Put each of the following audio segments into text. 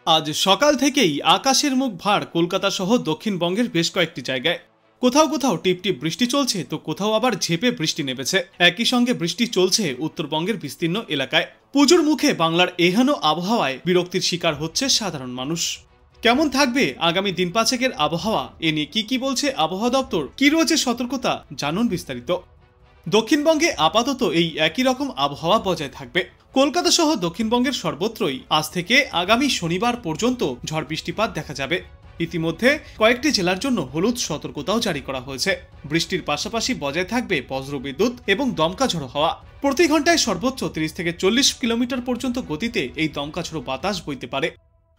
আজ সকাল থেকেই আকাশের মুখ ভার কলকাতা সহ দক্ষিণবঙ্গের বেশ কয়েকটি জায়গায়। কোথাও কোথাও টিপটিপ বৃষ্টি চলছে, তো কোথাও আবার ঝেঁপে বৃষ্টি নেমেছে। একই সঙ্গে বৃষ্টি চলছে উত্তরবঙ্গের বিস্তীর্ণ এলাকায়। পুজোর মুখে বাংলার এহেন আবহাওয়ায় বিরক্তির শিকার হচ্ছে সাধারণ মানুষ। কেমন থাকবে আগামী দিন পাঁচেকের আবহাওয়া, এ নিয়ে কি বলছে আবহাওয়া দপ্তর, কি রয়েছে সতর্কতা, জানুন বিস্তারিত। দক্ষিণবঙ্গে আপাতত এই একই রকম আবহাওয়া বজায় থাকবে। কলকাতা সহ দক্ষিণবঙ্গের সর্বত্রই আজ থেকে আগামী শনিবার পর্যন্ত ঝড় বৃষ্টিপাত দেখা যাবে। ইতিমধ্যে কয়েকটি জেলার জন্য হলুদ সতর্কতাও জারি করা হয়েছে। বৃষ্টির পাশাপাশি বজায় থাকবে বজ্রবিদ্যুৎ এবং দমকা ঝড়ো হাওয়া। প্রতি ঘন্টায় সর্বোচ্চ 30 থেকে 40 কিলোমিটার পর্যন্ত গতিতে এই দমকা ঝড়ো বাতাস বইতে পারে।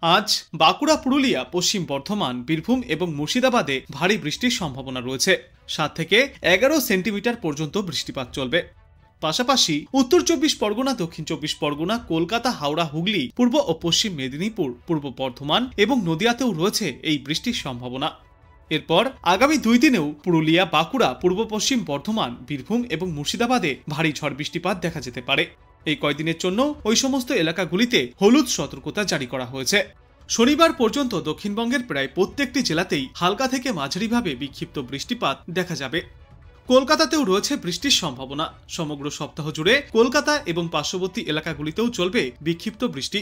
আজ বাঁকুড়া, পুরুলিয়া, পশ্চিম বর্ধমান, বীরভূম এবং মুর্শিদাবাদে ভারী বৃষ্টির সম্ভাবনা রয়েছে। 7 থেকে 11 সেন্টিমিটার পর্যন্ত বৃষ্টিপাত চলবে। পাশাপাশি উত্তর 24 পরগনা, দক্ষিণ 24 পরগনা, কলকাতা, হাওড়া, হুগলি, পূর্ব ও পশ্চিম মেদিনীপুর, পূর্ব বর্ধমান এবং নদিয়াতেও রয়েছে এই বৃষ্টির সম্ভাবনা। এরপর আগামী 2 দিনেও পুরুলিয়া, বাঁকুড়া, পূর্ব পশ্চিম বর্ধমান, বীরভূম এবং মুর্শিদাবাদে ভারী ঝড় বৃষ্টিপাত দেখা যেতে পারে। এই কয়েকদিনের জন্য ওই সমস্ত এলাকাগুলিতে হলুদ সতর্কতা জারি করা হয়েছে। শনিবার পর্যন্ত দক্ষিণবঙ্গের প্রায় প্রত্যেকটি জেলাতেই হালকা থেকে মাঝারিভাবে বিক্ষিপ্ত বৃষ্টিপাত দেখা যাবে। কলকাতাতেও রয়েছে বৃষ্টির সম্ভাবনা। সমগ্র সপ্তাহ জুড়ে কলকাতা এবং পার্শ্ববর্তী এলাকাগুলিতেও চলবে বিক্ষিপ্ত বৃষ্টি।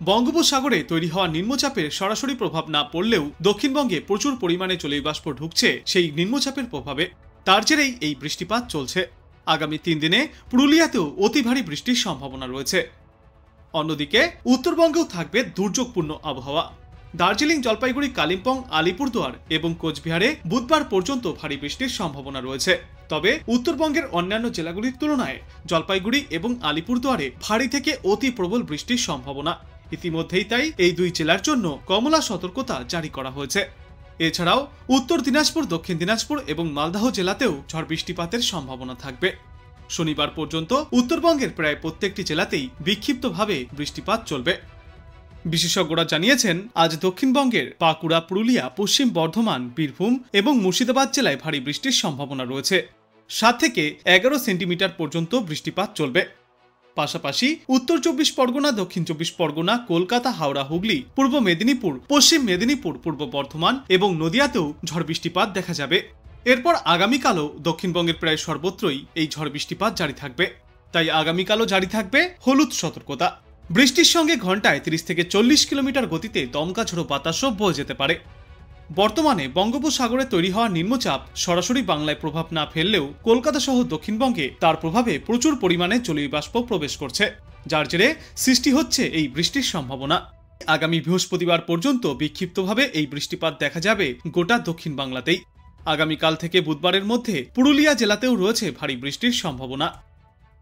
বঙ্গোপসাগরে তৈরি হওয়া নিম্নচাপের সরাসরি প্রভাব না পড়লেও দক্ষিণবঙ্গে প্রচুর পরিমাণে জলীয় বাষ্প ঢুকছে সেই নিম্নচাপের প্রভাবে। তার জেরেই এই বৃষ্টিপাত চলছে। আগামী 3 দিনে পুরুলিয়াতেও অতি ভারী বৃষ্টির সম্ভাবনা রয়েছে। অন্যদিকে উত্তরবঙ্গেও থাকবে দুর্যোগপূর্ণ আবহাওয়া। দার্জিলিং, জলপাইগুড়ি, কালিম্পং, আলিপুরদুয়ার এবং কোচবিহারে বুধবার পর্যন্ত ভারী বৃষ্টির সম্ভাবনা রয়েছে। তবে উত্তরবঙ্গের অন্যান্য জেলাগুলির তুলনায় জলপাইগুড়ি এবং আলিপুরদুয়ারে ভারী থেকে অতি প্রবল বৃষ্টির সম্ভাবনা। ইতিমধ্যেই তাই এই 2 জেলার জন্য কমলা সতর্কতা জারি করা হয়েছে। এছাড়াও উত্তর দিনাজপুর, দক্ষিণ দিনাজপুর এবং মালদহ জেলাতেও ঝড় বৃষ্টিপাতের সম্ভাবনা থাকবে। শনিবার পর্যন্ত উত্তরবঙ্গের প্রায় প্রত্যেকটি জেলাতেই বিক্ষিপ্তভাবে বৃষ্টিপাত চলবে। বিশেষজ্ঞরা জানিয়েছেন, আজ দক্ষিণবঙ্গের বাঁকুড়া, পুরুলিয়া, পশ্চিম বর্ধমান, বীরভূম এবং মুর্শিদাবাদ জেলায় ভারী বৃষ্টির সম্ভাবনা রয়েছে। 7 থেকে 11 সেন্টিমিটার পর্যন্ত বৃষ্টিপাত চলবে। পাশাপাশি উত্তর 24 পরগনা, দক্ষিণ 24 পরগনা, কলকাতা, হাওড়া, হুগলি, পূর্ব মেদিনীপুর, পশ্চিম মেদিনীপুর, পূর্ব বর্ধমান এবং নদিয়াতেও ঝড় বৃষ্টিপাত দেখা যাবে। এরপর আগামীকালও দক্ষিণবঙ্গের প্রায় সর্বত্রই এই ঝড় বৃষ্টিপাত জারি থাকবে। তাই আগামীকালও জারি থাকবে হলুদ সতর্কতা। বৃষ্টির সঙ্গে ঘন্টায় 30 থেকে 40 কিলোমিটার গতিতে দমকা ঝড়ো বাতাসও বয়ে যেতে পারে। বর্তমানে বঙ্গোপসাগরে তৈরি হওয়া নিম্নচাপ সরাসরি বাংলায় প্রভাব না ফেললেও কলকাতা সহ দক্ষিণবঙ্গে তার প্রভাবে প্রচুর পরিমাণে জলীয় বাষ্প প্রবেশ করছে, যার জেরে সৃষ্টি হচ্ছে এই বৃষ্টির সম্ভাবনা। আগামী বৃহস্পতিবার পর্যন্ত বিক্ষিপ্তভাবে এই বৃষ্টিপাত দেখা যাবে গোটা দক্ষিণ বাংলাতেই। আগামীকাল থেকে বুধবারের মধ্যে পুরুলিয়া জেলাতেও রয়েছে ভারী বৃষ্টির সম্ভাবনা।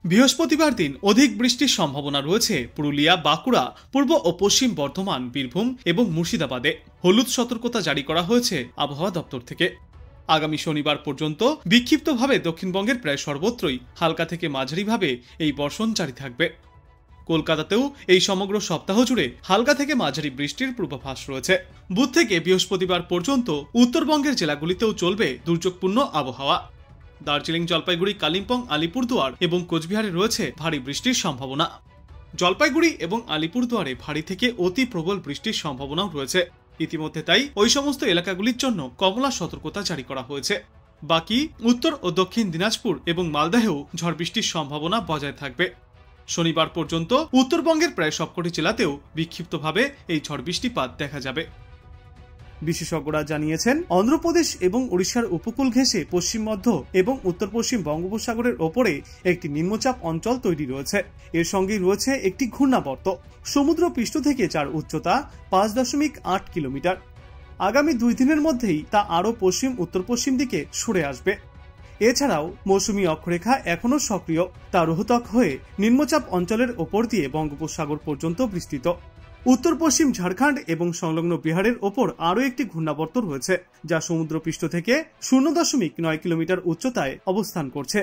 বৃহস্পতিবার দিন অধিক বৃষ্টির সম্ভাবনা রয়েছে পুরুলিয়া, বাঁকুড়া, পূর্ব ও পশ্চিম বর্ধমান, বীরভূম এবং মুর্শিদাবাদে। হলুদ সতর্কতা জারি করা হয়েছে আবহাওয়া দপ্তর থেকে। আগামী শনিবার পর্যন্ত বিক্ষিপ্তভাবে দক্ষিণবঙ্গের প্রায় সর্বত্রই হালকা থেকে মাঝারিভাবে এই বর্ষণ জারি থাকবে। কলকাতাতেও এই সমগ্র সপ্তাহ জুড়ে হালকা থেকে মাঝারি বৃষ্টির পূর্বাভাস রয়েছে। বুধ থেকে বৃহস্পতিবার পর্যন্ত উত্তরবঙ্গের জেলাগুলিতেও চলবে দুর্যোগপূর্ণ আবহাওয়া। দার্জিলিং, জলপাইগুড়ি, কালিম্পং, আলিপুরদুয়ার এবং কোচবিহারে রয়েছে ভারী বৃষ্টির সম্ভাবনা। জলপাইগুড়ি এবং আলিপুরদুয়ারে ভারী থেকে অতি প্রবল বৃষ্টির সম্ভাবনাও রয়েছে। ইতিমধ্যে তাই ওই সমস্ত এলাকাগুলির জন্য কমলা সতর্কতা জারি করা হয়েছে। বাকি উত্তর ও দক্ষিণ দিনাজপুর এবং মালদহেও ঝড় বৃষ্টির সম্ভাবনা বজায় থাকবে। শনিবার পর্যন্ত উত্তরবঙ্গের প্রায় সবকটি জেলাতেও বিক্ষিপ্তভাবে এই ঝড় বৃষ্টিপাত দেখা যাবে। বিশেষজ্ঞরা জানিয়েছেন, অন্ধ্রপ্রদেশ এবং ওড়িশার উপকূল ঘেঁষে পশ্চিম মধ্য এবং উত্তর পশ্চিম বঙ্গোপসাগরের ওপরে একটি নিম্নচাপ অঞ্চল তৈরি রয়েছে। এর সঙ্গে রয়েছে একটি ঘূর্ণাবর্ত। সমুদ্র পৃষ্ঠ থেকে যার উচ্চতা 5.8 কিলোমিটার। আগামী 2 দিনের মধ্যেই তা আরও পশ্চিম উত্তর পশ্চিম দিকে সরে আসবে। এছাড়াও মৌসুমী অক্ষরেখা এখনও সক্রিয়। তা রোহতক হয়ে নিম্নচাপ অঞ্চলের ওপর দিয়ে বঙ্গোপসাগর পর্যন্ত বিস্তৃত। উত্তর পশ্চিম ঝাড়খণ্ড এবং সংলগ্ন বিহারের ওপর আরও একটি ঘূর্ণাবর্ত রয়েছে, যা সমুদ্রপৃষ্ঠ থেকে 0.9 কিলোমিটার উচ্চতায় অবস্থান করছে।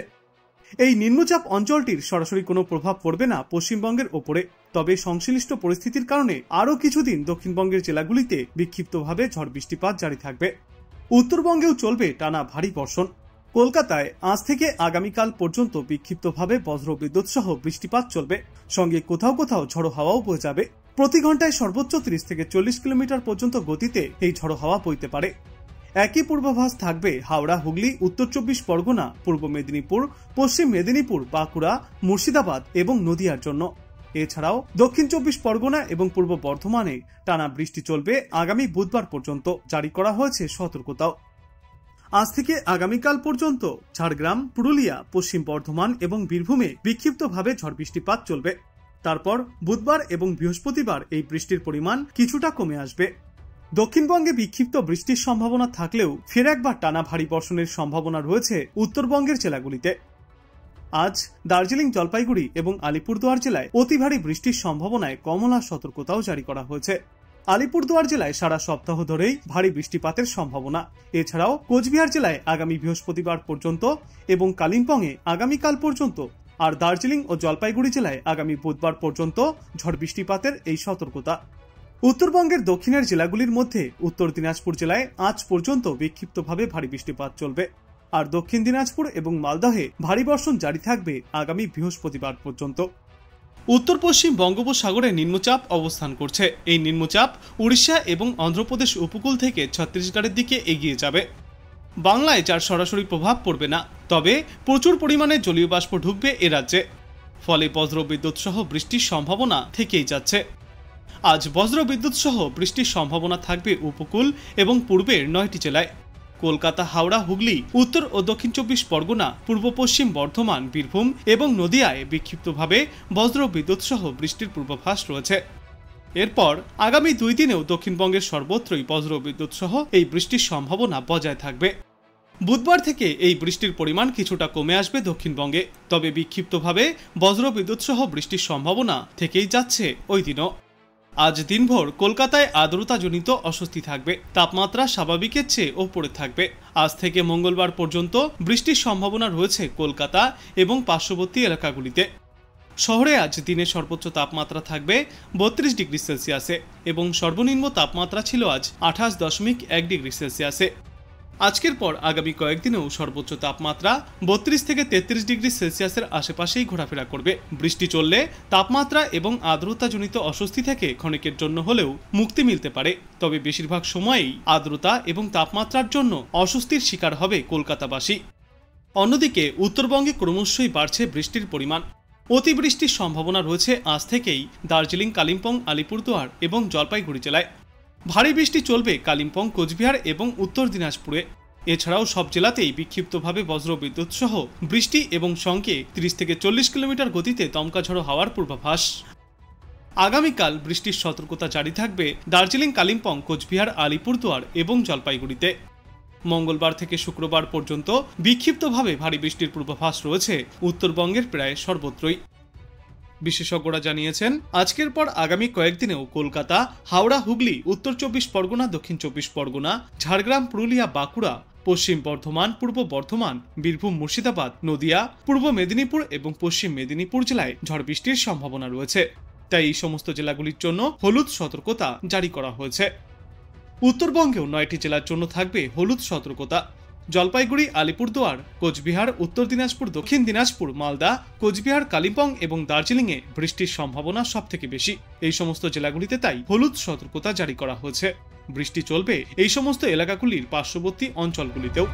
এই নিম্নচাপ অঞ্চলটির সরাসরি কোনো প্রভাব পড়বে না পশ্চিমবঙ্গের ওপরে। তবে সংশ্লিষ্ট পরিস্থিতির কারণে আরও কিছুদিন দক্ষিণবঙ্গের জেলাগুলিতে বিক্ষিপ্তভাবে ঝড় বৃষ্টিপাত জারি থাকবে। উত্তরবঙ্গেও চলবে টানা ভারী বর্ষণ। কলকাতায় আজ থেকে আগামীকাল পর্যন্ত বিক্ষিপ্তভাবে বজ্রবিদ্যুৎ সহ বৃষ্টিপাত চলবে। সঙ্গে কোথাও কোথাও ঝড়ো হাওয়াও বয়ে যাবে। প্রতি ঘন্টায় সর্বোচ্চ 30 থেকে 40 কিলোমিটার পর্যন্ত গতিতে এই ঝড়ো হাওয়া বইতে পারে। একই পূর্বাভাস থাকবে হাওড়া, হুগলি, উত্তর 24 পরগনা, পূর্ব মেদিনীপুর, পশ্চিম মেদিনীপুর, বাঁকুড়া, মুর্শিদাবাদ এবং নদিয়ার জন্য। এছাড়াও দক্ষিণ 24 পরগনা এবং পূর্ব বর্ধমানে টানা বৃষ্টি চলবে আগামী বুধবার পর্যন্ত। জারি করা হয়েছে সতর্কতাও। আজ থেকে আগামীকাল পর্যন্ত ঝাড়গ্রাম, পুরুলিয়া, পশ্চিম বর্ধমান এবং বীরভূমে বিক্ষিপ্তভাবে ঝড় বৃষ্টিপাত চলবে। তারপর বুধবার এবং বৃহস্পতিবার এই বৃষ্টির পরিমাণ কিছুটা কমে আসবে। দক্ষিণবঙ্গে বিক্ষিপ্ত বৃষ্টির সম্ভাবনা থাকলেও ফের একবার টানা ভারী বর্ষণের সম্ভাবনা রয়েছে উত্তরবঙ্গের জেলাগুলিতে। আজ দার্জিলিং, জলপাইগুড়ি এবং আলিপুরদুয়ার জেলায় অতি ভারী বৃষ্টির সম্ভাবনায় কমলা সতর্কতাও জারি করা হয়েছে। আলিপুরদুয়ার জেলায় সারা সপ্তাহ ধরেই ভারী বৃষ্টিপাতের সম্ভাবনা। এছাড়াও কোচবিহার জেলায় আগামী বৃহস্পতিবার পর্যন্ত এবং কালিম্পংয়ে আগামীকাল পর্যন্ত, আর দার্জিলিং ও জলপাইগুড়ি জেলায় আগামী বুধবার পর্যন্ত ঝড় বৃষ্টিপাতের এই সতর্কতা। উত্তরবঙ্গের দক্ষিণের জেলাগুলির মধ্যে উত্তর দিনাজপুর জেলায় আজ পর্যন্ত বিক্ষিপ্তভাবে ভারী বৃষ্টিপাত চলবে, আর দক্ষিণ দিনাজপুর এবং মালদহে ভারী বর্ষণ জারি থাকবে আগামী বৃহস্পতিবার পর্যন্ত। উত্তর পশ্চিম বঙ্গোপসাগরে নিম্নচাপ অবস্থান করছে। এই নিম্নচাপ উড়িষ্যা এবং অন্ধ্রপ্রদেশ উপকূল থেকে ছত্তিশগড়ের দিকে এগিয়ে যাবে। বাংলায় যার সরাসরি প্রভাব পড়বে না, তবে প্রচুর পরিমাণে জলীয় বাষ্প ঢুকবে এ রাজ্যে। ফলে বজ্রবিদ্যুৎ সহ বৃষ্টির সম্ভাবনা থেকেই যাচ্ছে। আজ বজ্রবিদ্যুৎ সহ বৃষ্টির সম্ভাবনা থাকবে উপকূল এবং পূর্বের 9টি জেলায়। কলকাতা, হাওড়া, হুগলি, উত্তর ও দক্ষিণ 24 পরগনা, পূর্ব পশ্চিম বর্ধমান, বীরভূম এবং নদিয়ায় বিক্ষিপ্তভাবে বজ্রবিদ্যুৎ সহ বৃষ্টির পূর্বাভাস রয়েছে। এরপর আগামী 2 দিনেও দক্ষিণবঙ্গের সর্বত্রই বজ্রবিদ্যুৎ সহ এই বৃষ্টির সম্ভাবনা বজায় থাকবে। বুধবার থেকে এই বৃষ্টির পরিমাণ কিছুটা কমে আসবে দক্ষিণবঙ্গে, তবে বিক্ষিপ্তভাবে বজ্রবিদ্যুৎ সহ বৃষ্টির সম্ভাবনা থেকেই যাচ্ছে ওই দিনও। আজ দিনভর কলকাতায় আর্দ্রতাজনিত অস্বস্তি থাকবে। তাপমাত্রা স্বাভাবিকের চেয়ে ওপরে থাকবে। আজ থেকে মঙ্গলবার পর্যন্ত বৃষ্টির সম্ভাবনা রয়েছে কলকাতা এবং পার্শ্ববর্তী এলাকাগুলিতে। শহরে আজ দিনের সর্বোচ্চ তাপমাত্রা থাকবে 32 ডিগ্রি সেলসিয়াসে এবং সর্বনিম্ন তাপমাত্রা ছিল আজ 28.1 ডিগ্রি সেলসিয়াসে। আজকের পর আগামী কয়েকদিনেও সর্বোচ্চ তাপমাত্রা 32 থেকে 33 ডিগ্রি সেলসিয়াসের আশেপাশেই ঘোরাফেরা করবে। বৃষ্টি চললে তাপমাত্রা এবং আর্দ্রতাজনিত অস্বস্তি থেকে ক্ষণিকের জন্য হলেও মুক্তি মিলতে পারে, তবে বেশিরভাগ সময়েই আর্দ্রতা এবং তাপমাত্রার জন্য অস্বস্তির শিকার হবে কলকাতাবাসী। অন্যদিকে উত্তরবঙ্গে ক্রমশই বাড়ছে বৃষ্টির পরিমাণ। অতিবৃষ্টির সম্ভাবনা রয়েছে আজ থেকেই দার্জিলিং, কালিম্পং, আলিপুরদুয়ার এবং জলপাইগুড়ি জেলায়। ভারী বৃষ্টি চলবে কালিম্পং, কোচবিহার এবং উত্তর দিনাজপুরে। এছাড়াও সব জেলাতেই বিক্ষিপ্তভাবে বজ্রবিদ্যুৎ সহ বৃষ্টি এবং সঙ্গে 30 থেকে 40 কিলোমিটার গতিতে দমকা ঝড়ো হাওয়ার পূর্বাভাস। আগামীকাল বৃষ্টির সতর্কতা জারি থাকবে দার্জিলিং, কালিম্পং, কোচবিহার, আলিপুরদুয়ার এবং জলপাইগুড়িতে। মঙ্গলবার থেকে শুক্রবার পর্যন্ত বিক্ষিপ্তভাবে ভারী বৃষ্টির পূর্বাভাস রয়েছে উত্তরবঙ্গের প্রায় সর্বত্রই। বিশেষজ্ঞরা জানিয়েছেন, আজকের পর আগামী কয়েকদিনেও কলকাতা, হাওড়া, হুগলি, উত্তর 24 পরগনা, দক্ষিণ 24 পরগনা, ঝাড়গ্রাম, পুরুলিয়া, বাঁকুড়া, পশ্চিম বর্ধমান, পূর্ব বর্ধমান, বীরভূম, মুর্শিদাবাদ, নদিয়া, পূর্ব মেদিনীপুর এবং পশ্চিম মেদিনীপুর জেলায় ঝড় বৃষ্টির সম্ভাবনা রয়েছে। তাই এই সমস্ত জেলাগুলির জন্য হলুদ সতর্কতা জারি করা হয়েছে। উত্তরবঙ্গেও 9টি জেলার জন্য থাকবে হলুদ সতর্কতা। জলপাইগুড়ি, আলিপুরদুয়ার, কোচবিহার, উত্তর দিনাজপুর, দক্ষিণ দিনাজপুর, মালদা, কোচবিহার, কালিম্পং এবং দার্জিলিংয়ে বৃষ্টির সম্ভাবনা সবথেকে বেশি। এই সমস্ত জেলাগুলিতে তাই হলুদ সতর্কতা জারি করা হয়েছে। বৃষ্টি চলবে এই সমস্ত এলাকাগুলির পার্শ্ববর্তী অঞ্চলগুলিতেও।